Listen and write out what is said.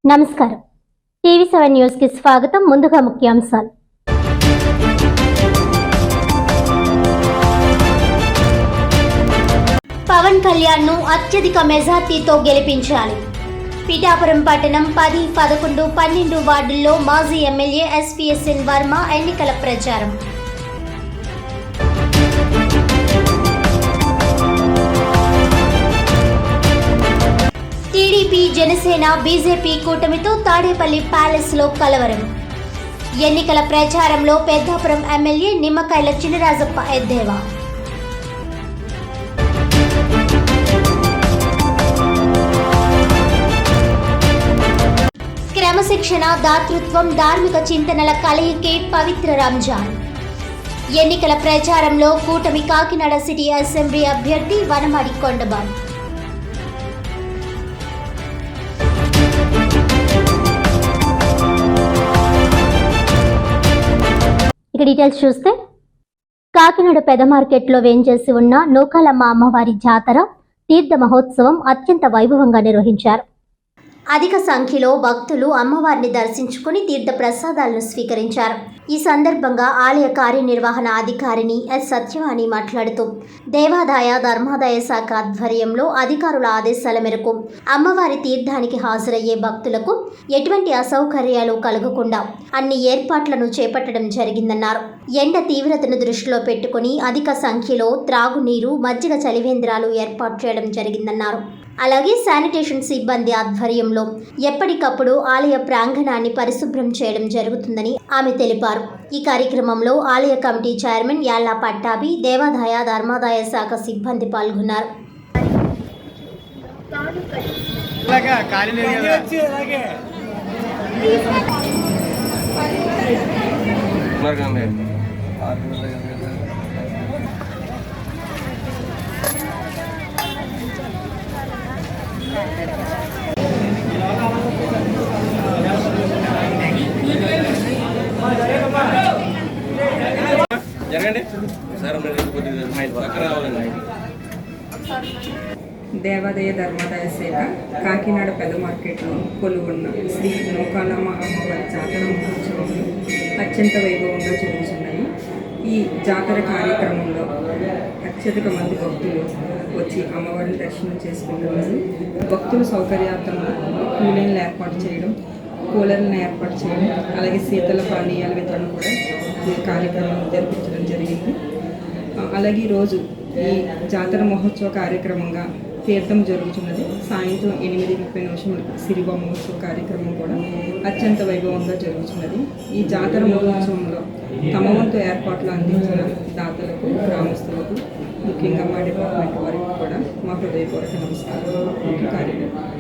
నమస్కారం. టీవీ7 న్యూస్ కి స్వాగతం. ముందుగా ముఖ్యాంశాలు. పవన్ కళ్యాణ్ ను అత్యధిక మెజార్టీతో గెలిపించాలి. పిఠాపురం పట్టణం 10, 11, 12 వార్డుల్లో మాజీ ఎమ్మెల్యే ఎస్పీఎస్ఎన్ వర్మ ఎన్నికల ప్రచారం. టీడీపీ, జనసేన, బీజేపీ కూటమితో తాడేపల్లి ప్యాలెస్ లో కలవరం. ఎన్నికల ప్రచారంలో పెద్దాపురం ఎమ్మెల్యే నిమ్మకాయల చినరాజప్ప ఎద్దేవా. క్రమశిక్షణ, దాతృత్వం, ధార్మిక చింతనల కలయికే పవిత్ర రంజాన్. ఎన్నికల ప్రచారంలో కూటమి కాకినాడ సిటీ అసెంబ్లీ అభ్యర్థి వనమాడి కొండబాబు. ఇక డీటెయిల్స్ చూస్తే, కాకినాడ పెద మార్కెట్లో వేంచేసి ఉన్న నూకాలమ్మ అమ్మవారి జాతర తీర్థ మహోత్సవం అత్యంత వైభవంగా నిర్వహించారు. అధిక సంఖ్యలో భక్తులు అమ్మవారిని దర్శించుకుని తీర్థ ప్రసాదాలను స్వీకరించారు. ఈ సందర్భంగా ఆలయ కార్యనిర్వహణ అధికారిని ఎస్ సత్యవాణి మాట్లాడుతూ, దేవాదాయ ధర్మాదాయ శాఖ ఆధ్వర్యంలో అధికారుల ఆదేశాల మేరకు అమ్మవారి తీర్థానికి హాజరయ్యే భక్తులకు ఎటువంటి అసౌకర్యాలు కలగకుండా అన్ని ఏర్పాట్లను చేపట్టడం జరిగిందన్నారు. ఎండ తీవ్రతను దృష్టిలో పెట్టుకుని అధిక సంఖ్యలో త్రాగునీరు, మజ్జిగ చలివేంద్రాలు ఏర్పాటు చేయడం జరిగిందన్నారు. అలాగే శానిటేషన్ సిబ్బంది ఆధ్వర్యంలో ఎప్పటికప్పుడు ఆలయ ప్రాంగణాన్ని పరిశుభ్రం చేయడం జరుగుతుందని ఆమె తెలిపారు. ఈ కార్యక్రమంలో ఆలయ కమిటీ చైర్మన్ యాళ్ల పట్టాభి, దేవాదాయ ధర్మాదాయ శాఖ సిబ్బంది పాల్గొన్నారు. దేవాదాయ ధర్మాదాయ శాఖ కాకినాడ పెద్ద మార్కెట్లో కొలువున్న శ్రీ నూకాలమ్మ అమ్మవారి జాతర మహోత్సవం అత్యంత వైభవంగా జరుగుతున్నాయి. ఈ జాతర కార్యక్రమంలో అత్యధిక మంది భక్తులు వచ్చి అమ్మవారిని దర్శనం చేసుకుంటున్నారు. భక్తుల సౌకర్యార్థంగా క్యూలైన్లు ఏర్పాటు చేయడం, కూలర్లను ఏర్పాటు చేయడం, అలాగే శీతల పానీయాల వితరణ కూడా ఈ కార్యక్రమం జరిపించడం జరిగింది. అలాగే ఈరోజు ఈ జాతర మహోత్సవ కార్యక్రమంగా తీర్థం జరుగుతున్నది. సాయంత్రం 8:30 సిరిబా మహోత్సవ కార్యక్రమం కూడా అత్యంత వైభవంగా జరుగుతున్నది. ఈ జాతర మహోత్సవంలో తమ వంతు ఏర్పాట్లు అందించిన దాతలకు, గ్రామస్తులకు, ముఖ్యంగా మా డిపార్ట్మెంట్ వారికి కూడా మా హృదయపూర్వక నమస్కారం. కార్యక్రమం